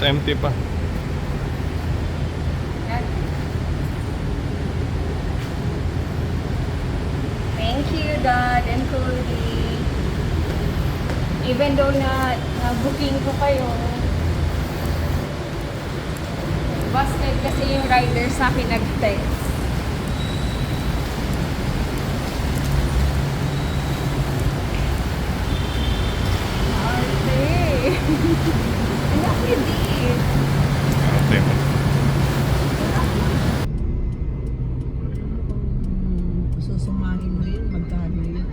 empty pa. Thank you, Dad and Cody. Even though na-booking ko kayo, busted kasi yung rider sa akin nag-text. Arte! Ang laki din! Okay. Susumahin mo yun, magkano yun?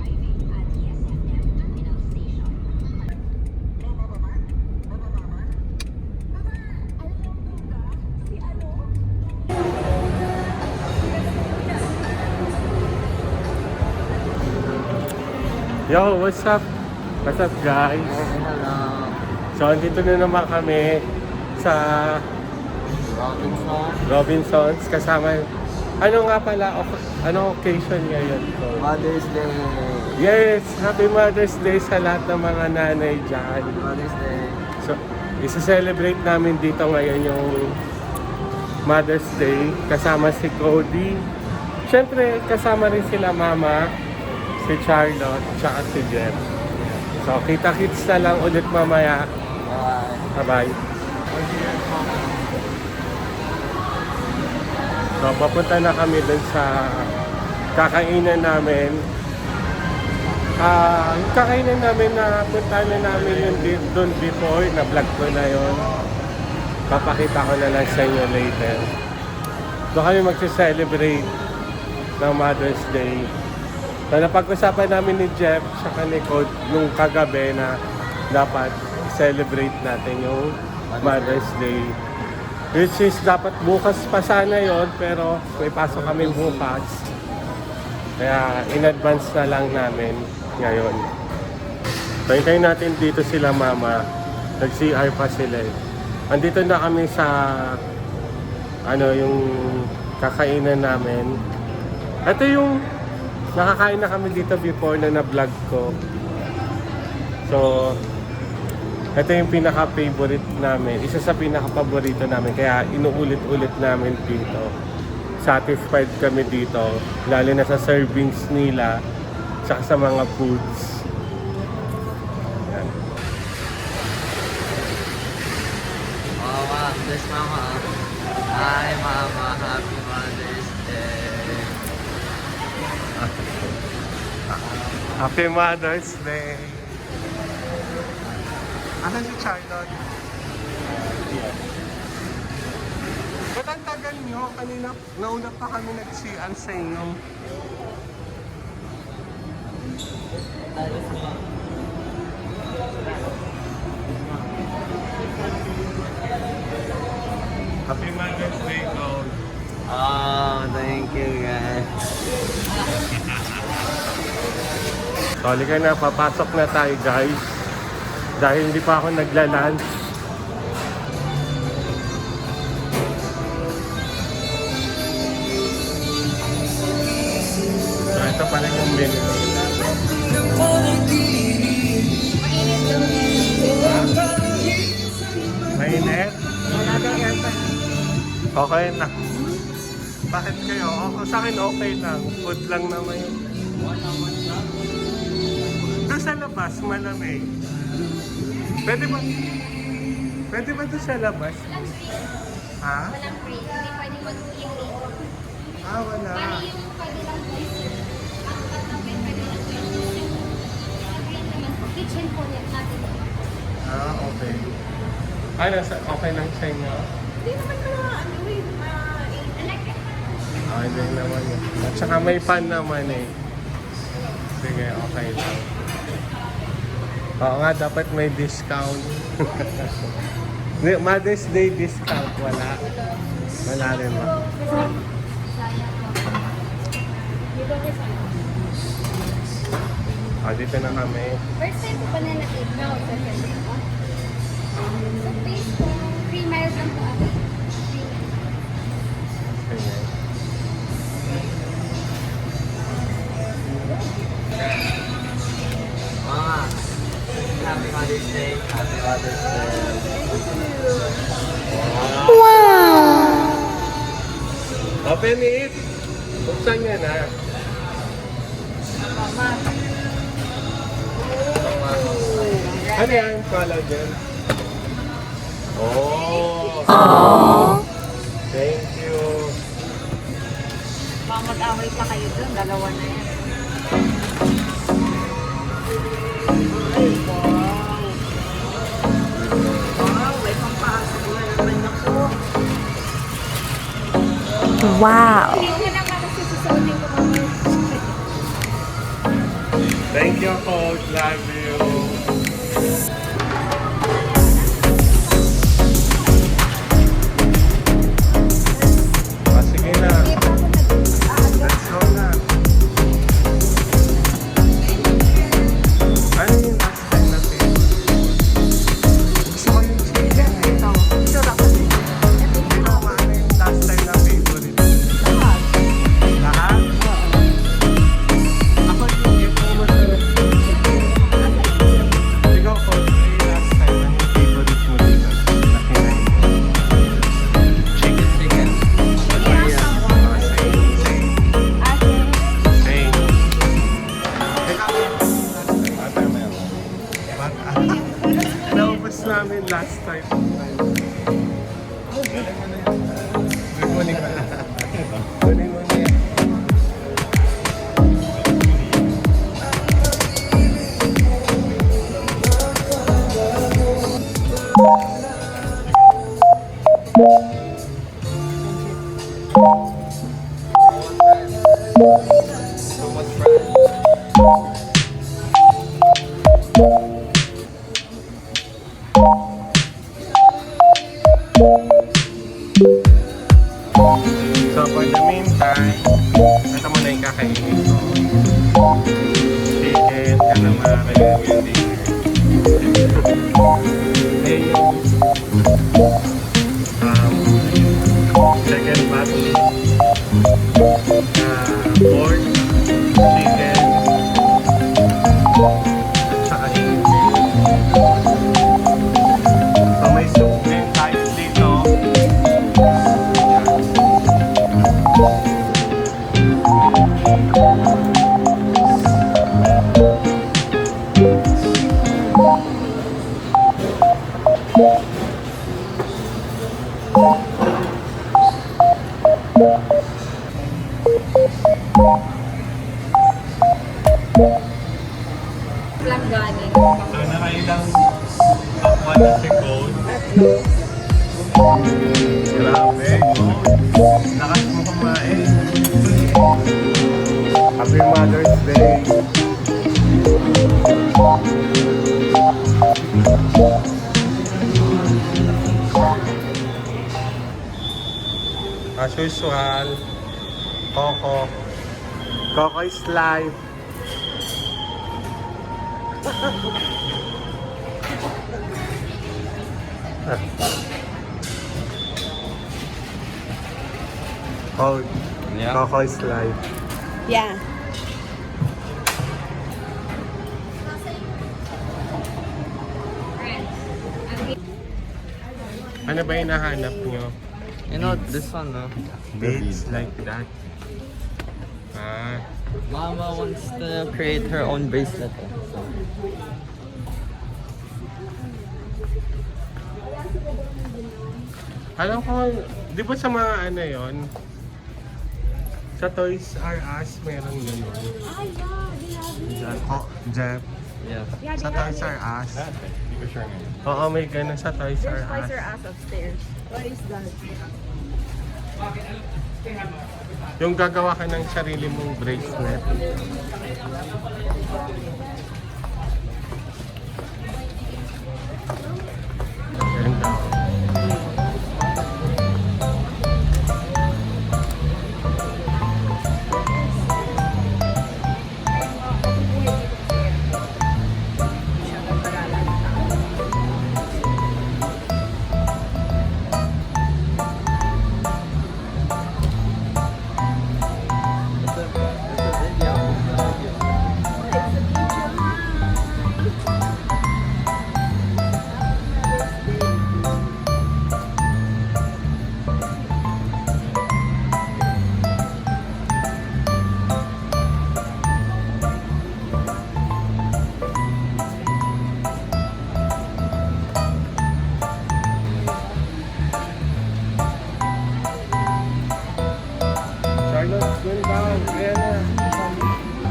Yo, what's up? What's up guys? So, andito na naman kami sa Robinsons kasama. Ano nga pala, ano occasion ngayon ko? Mother's Day. Yes! Happy Mother's Day sa lahat ng mga nanay dyan. Mother's Day. So, isa-celebrate namin dito ngayon yung Mother's Day kasama si Cody. Siyempre, kasama rin sila mama, si Charlotte, tsaka si Jeff. So, kita-kits na lang ulit mamaya. Bye. Bye-bye. So, papunta na kami dun sa kakainan namin. Yung kakainan namin na punta na namin yung dun before, na-vlog ko na yun. Papakita ko na lang sa inyo later. Doon kami mag-celebrate ng Mother's Day. So, napag-usapan namin ni Jeff sa ni Code nung kagabi na dapat celebrate natin yung Mother's Day. Which is dapat bukas pa sana yon, pero may pasok kami bukas. Kaya in advance na lang namin ngayon. So, hintayin natin dito sila mama. Nag-CR pa sila eh. Andito na kami sa yung kakainan namin. Ito yung nakakain na kami dito before na na-vlog ko. So, ito yung pinaka-favorite namin. Isa sa pinaka-paborito namin. Kaya inuulit-ulit namin dito. Satisfied kami dito. Lalo na sa servings nila. Tsaka sa mga foods. Yan. Mama, bless Mama. Hi Mama, Happy Mother's Day. Happy Mother's Day! Ano si Charlotte? Ba't ang tagal nyo? Kanina, nauna pa kami nag-CR sa inyo. Happy Mother's Day, Gold. Oh, thank you guys. So, halika na, papasok na tayo guys. Dahil hindi pa ako nagla-lunch. So, ito pala yung menu. Mainit? Okay na. Bakit kayo? Sa akin okay lang. Food lang naman yun. Doon sa labas, malamig. Pwede ba doon sa labas? Ha? Walang free. Hindi pwede mag-uling dito. Wala. Bali yung pwede lang free. Ang katapin pwede lang free. Kaya naman po, kitchen po natin. Okay. Okay lang sa inyo? Hindi naman ka na, Hindi naman yun. At saka may pan naman eh. Sige, okay lang. Oo nga, dapat may discount. Mother's Day discount, wala. Wala rin ba? Dito na kami. First time po pa na nakita na ako sa center ko. Sa face ko, 3 miles lang po ako. 3 miles. Sige. Mama, Happy Mother's Day. Happy Mother's Day. Open it! Buksan niya na. Ano yan? Collagen? Oh! Thank you. Baka mag-away pa kayo doon, dalawa na yan. Ay, wow. Wow, may pampasok na naman ako. Hindi ko na kasi susuotin ko mga Thank you, Coach. Love you. Sige na. Let's go na. Ano yung last time natin? Gusto ko yung chicken eh. Ito lang kasi. Hindi ko ano yung last time na favorite. Lahat? Ako yung masarap. Ikaw ko, yung last time na yung favorite mo dito. Na kinain mo. Chicken. Same. Naubos namin last time. Kunin mo na. Kunin mo na. So much fries. So for the meantime, ito muna yung kakainin ko. Chicken, calamari, and dinner. Then yung second patty, pork, chicken, at saka shrimp. So may soup din tayo dito. Langganin. So nakailang takwa na si Code. Grabe, Code. Lakas mo kumain. Happy Mother's Day. As usual, Coco. Coco is live. Oh, Yeah. Coco is live. Yeah. Ano ba yung nahanap nyo? You know, this one, no? Beads like that. Ah, Mama wants to create her own bracelet. So. alam ko, di ba sa mga ano yon? Sa Toys R Us, meron gano'n. Ah, yeah, they have it. Oh, Jeff. Yeah. Yeah, Sa they have Toys it. R Us. Oo, may gano'n sa Toys R Us. ass upstairs. What is that? Yung gagawa ka ng sarili mong bracelet. Ganda. It's a video. Ganda. Ayan na.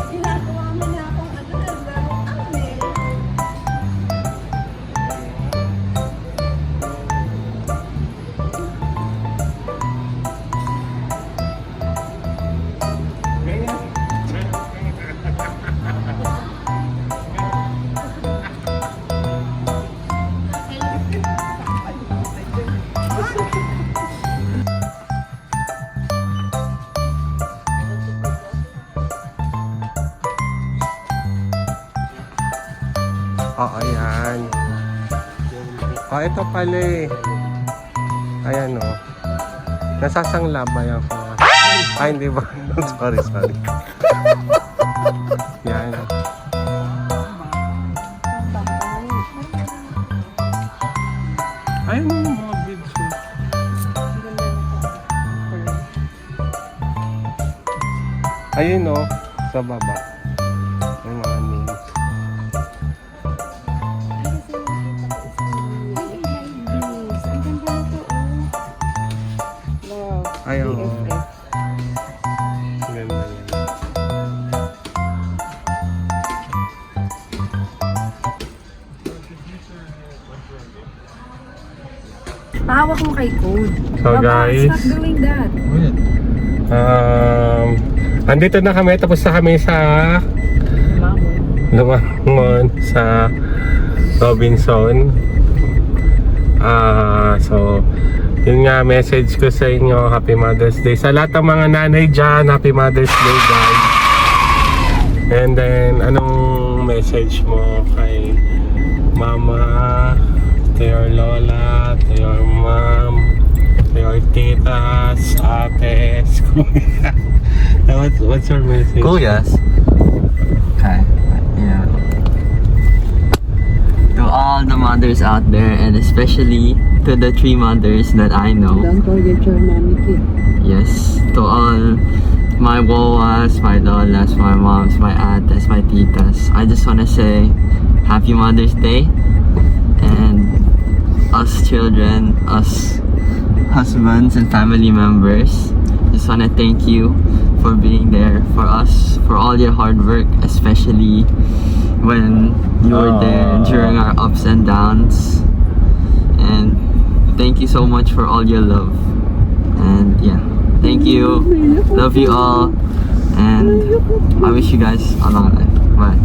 Ginagawa mo na akong laruan eh. Oo, yan. Ito pala eh. Ayan o. Nasasanglabay ako. Ay, hindi ba? Sorry. Yan. Ayun yung mga beads. Ayun o. Sa baba. May mga names. Ayaw. Ganda yan. Pahawak mo kay Code. So guys, Stop doing that. andito na kami. Tapos na kami sa Lumangon sa Robinson. So yun nga, message ko sa inyo, Happy Mother's Day. Sa lahat ng mga nanay dyan, Happy Mother's Day guys. And then, anong message mo kay mama, to your lola, to your mom, to your titas, ates, kuya? What's your message? Kuyas. Okay. Yeah. To all the mothers out there, and especially to the 3 mothers that I know. Don't forget your mommy kid. Yes. To all my wowas, my lolas, my moms, my ates, my titas. I just wanna say Happy Mother's Day. And us children, us husbands and family members, just wanna thank you for being there for us, for all your hard work, especially when you were there during our ups and downs. And thank you so much for all your love. And yeah, thank you. Love you all. And I wish you guys a long life. Bye.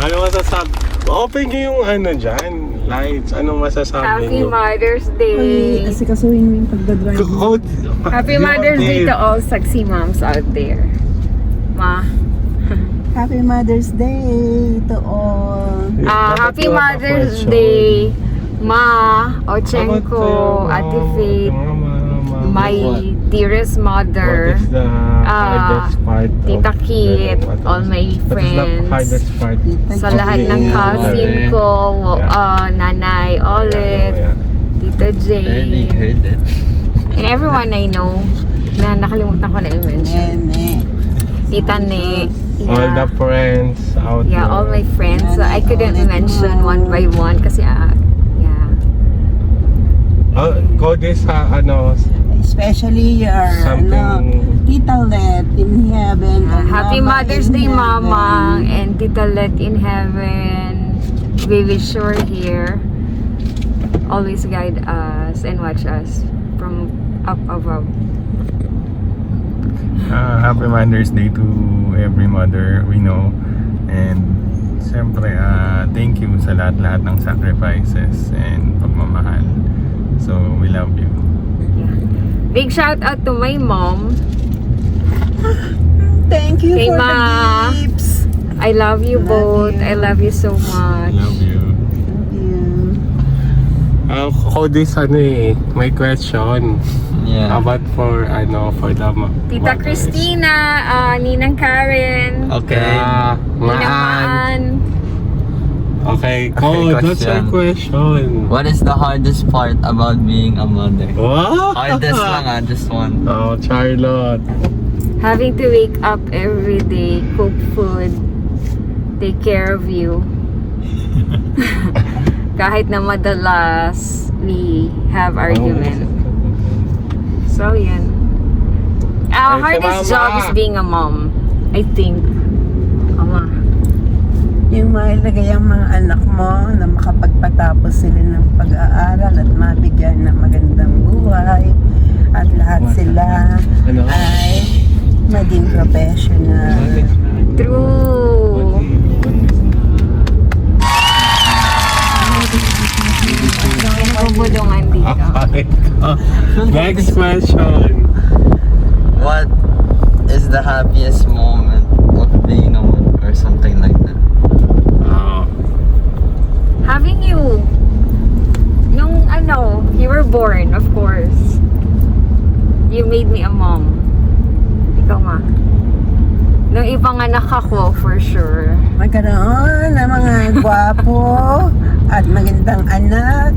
Ano masasabi? Open nyo yung ano dyan, lights. Anong masasabi Happy nyo? Mother's Ay, Day! asikasuhin mo yung pagdadrive mo. Code. Happy Mother's Day to all sexy moms out there. Ma. Happy Mother's Day to all. Happy Mother's Day, Ma, Ochenko, Ate Faith, my dearest mother, What is the hardest part of Tita Kit, what is- all my What is the friends, hardest part? sa lahat ng cousin ko, Nanay Olet, Tita Jane, heard it. and everyone I know na nakalimutan ko na i-mention. Nene. Tita Ne. All the friends out Yeah, there. all my friends. So I couldn't mention one by one kasi yeah. Code is ano, Especially your Something- Tita Let in heaven. and Happy Mama Mother's in Day, heaven. Mama, and Tita Let in heaven. We wish you're here. Always guide us and watch us from up above. Happy Mother's Day to every mother we know. And siyempre, thank you sa lahat-lahat ng sacrifices and pagmamahal. So, we love you. Yeah. Big shout out to my mom. Thank you Kay for Ma. the gifts. I love you Love both. you. I love you so much. Love you. Love you. Cody's may question. Yeah. About for the Tita mothers. Christina, Ninang Karen, Okay. Ninang Maan. Okay, Code, what's your question? What is the hardest part about being a mother? What? Hardest lang just one. Oh, Charlotte. Having to wake up every day, cook food, take care of you. Kahit na madalas we have argument. So, yan. Our Ay, si hardest Mama. job is being a mom, I think. Ama. Yung mailagay ang mga anak mo na makapagpatapos sila ng pag-aaral at mabigyan ng magandang buhay at lahat sila Ano? ay maging professional. True. Nagubulungan dito. Okay. Next question. What is the happiest moment of being a mother or something like that? Oh. Having you. Nung you were born, of course. You made me a mom. Ikaw nga. Nung ipanganak ako, for sure. Magkaroon ng mga gwapo at magandang anak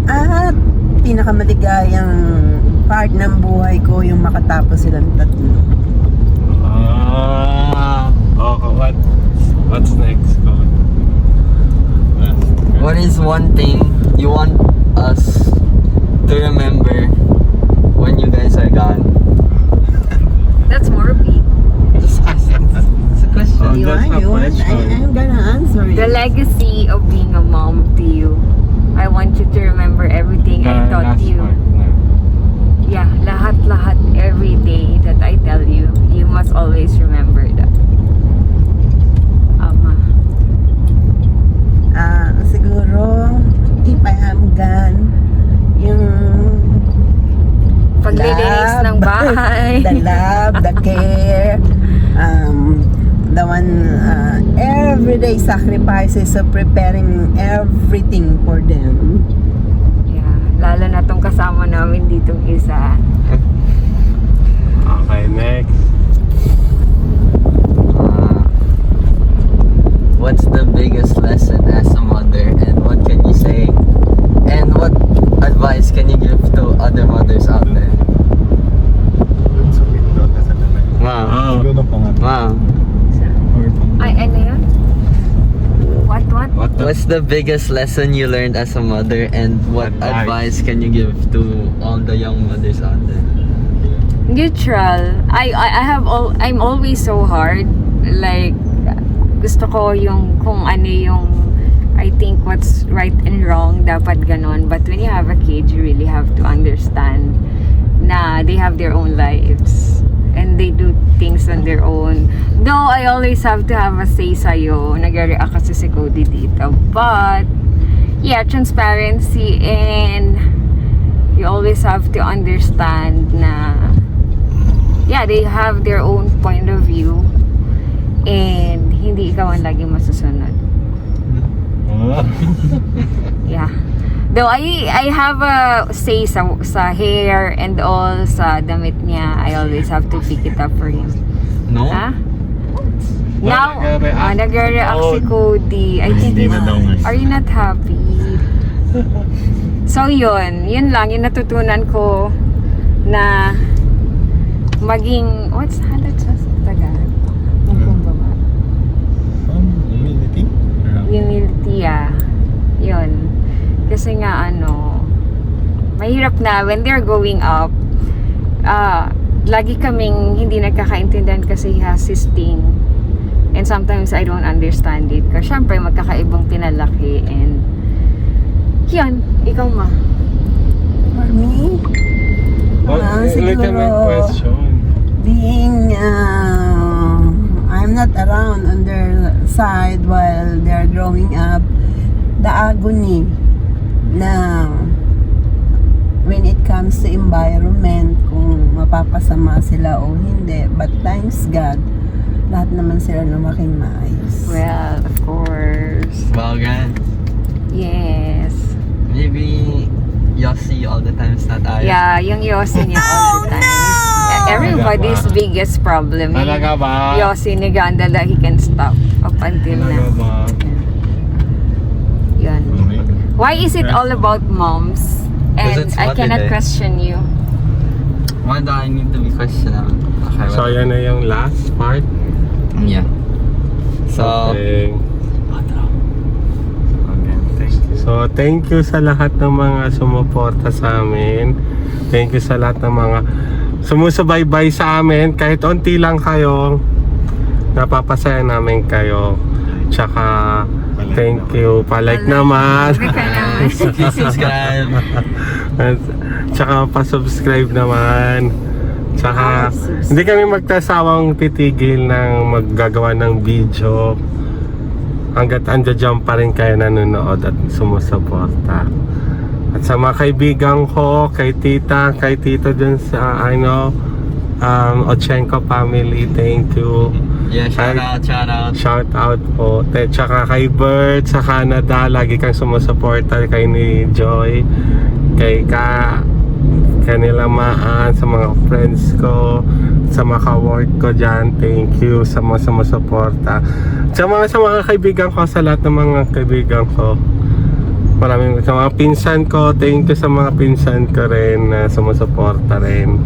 at pinakamaligayang part ng buhay ko yung makatapos silang tatlo. Okay, what's next, Code? What is one thing you want us to remember when you guys are gone? That's morbid. Just ask. It's a question. Oh, that's a question. I'm gonna answer The it. legacy of being a mom to you. I want you to remember everything I taught Last you. part. Yeah, lahat every day that I tell you, you must always remember that. Ama. Siguro, if I am gone, yung Paglilinis ng bahay. the love, the care, the one everyday sacrifices of preparing everything for them. Yeah, lalo na tong kasama namin ditong isa. Okay, next. What's the biggest lesson as a mother, and what can you say? And what advice can you give to other mothers out there? Wow. Oh. Wow. Ay, ano yun? What? What the? What's the biggest lesson you learned as a mother, and what advice can you give to all the young mothers out there? Neutral. I'm always so hard. Like, gusto ko yung kung ano yung I think what's right and wrong, dapat ganon. But when you have a kid, you really have to understand na they have their own lives and they do things on their own. Though I always have to have a say sa'yo, nag-react kasi si Cody dito. But yeah, transparency, and you always have to understand na yeah, they have their own point of view and hindi ikaw ang laging masusunod. Yeah. Though I have a say sa hair and all, sa damit niya, I always have to pick it up for him. No? Ha? Now, Nagre-react. nagre-react si Cody. I think Hindi na daw ngayon. are you not happy? So yun lang yung natutunan ko na maging, what's that sa Tagalog? Magkumbaba. Humility? Humility, yun. Kasi nga mahirap na when they're growing up, lagi kaming hindi nagkakaintindihan kasi he has his thing, and sometimes I don't understand it kasi syempre magkakaibang pinalaki, and yun, ikaw ma. For me, Legitimate question. being I'm not around on their side while they're growing up, the agony na when it comes to environment, kung mapapasama sila o hindi, but thanks God, lahat naman sila lumaking maayos. Well, of course. Wow, guys. Yes. Maybe Yossi all the time, it's not I. Yeah, yung Yossi niya all the time. Everybody's Talaga ba? biggest problem. Talaga ba? Yossi ni Ganda that he can stop up until Talaga now. ba? Yun. Why is it all about moms? And it's I cannot holiday. question you. Why do I need to be questioned? Okay, So, yan na yung last part. yeah. So, Okay. Okay, thank you. So, thank you sa lahat ng mga sumuporta sa amin. Thank you sa lahat ng mga sumusubaybay sa amin. Kahit onti lang kayo, napapasaya namin kayo. Tsaka, thank you. Palike naman. please subscribe. At tsaka pa-subscribe naman. Tsaka hindi kami magtasawang titigil ng maggagawa ng video hanggat andyan pa rin kayo nanonood at sumusuporta. At sa mga kaibigan ko, kay tita, kay tito dun sa Ochenko family, thank you. Yeah, shout out. Shout out po. Tsaka kay Bert sa Canada, lagi kang sumusuporta, kay ni Joy, kay kanila Maan, sa mga friends ko, sa mga ka-work ko dyan, thank you sa mga sumusuporta. Sa mga kaibigan ko, sa lahat ng mga kaibigan ko, maraming sa mga pinsan ko, thank you sa mga pinsan ko rin na sumusuporta rin.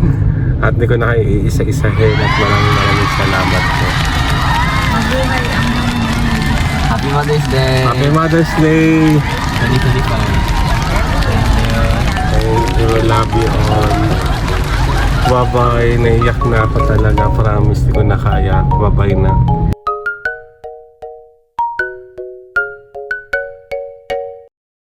At hindi ko na kayo iisa-isahin at maraming salamat po. Happy Mother's Day. Happy Mother's Day! 2025. Thank you, love you all. Bye-bye, naiyak na ako talaga, promise, di ko na kaya. Bye-bye na.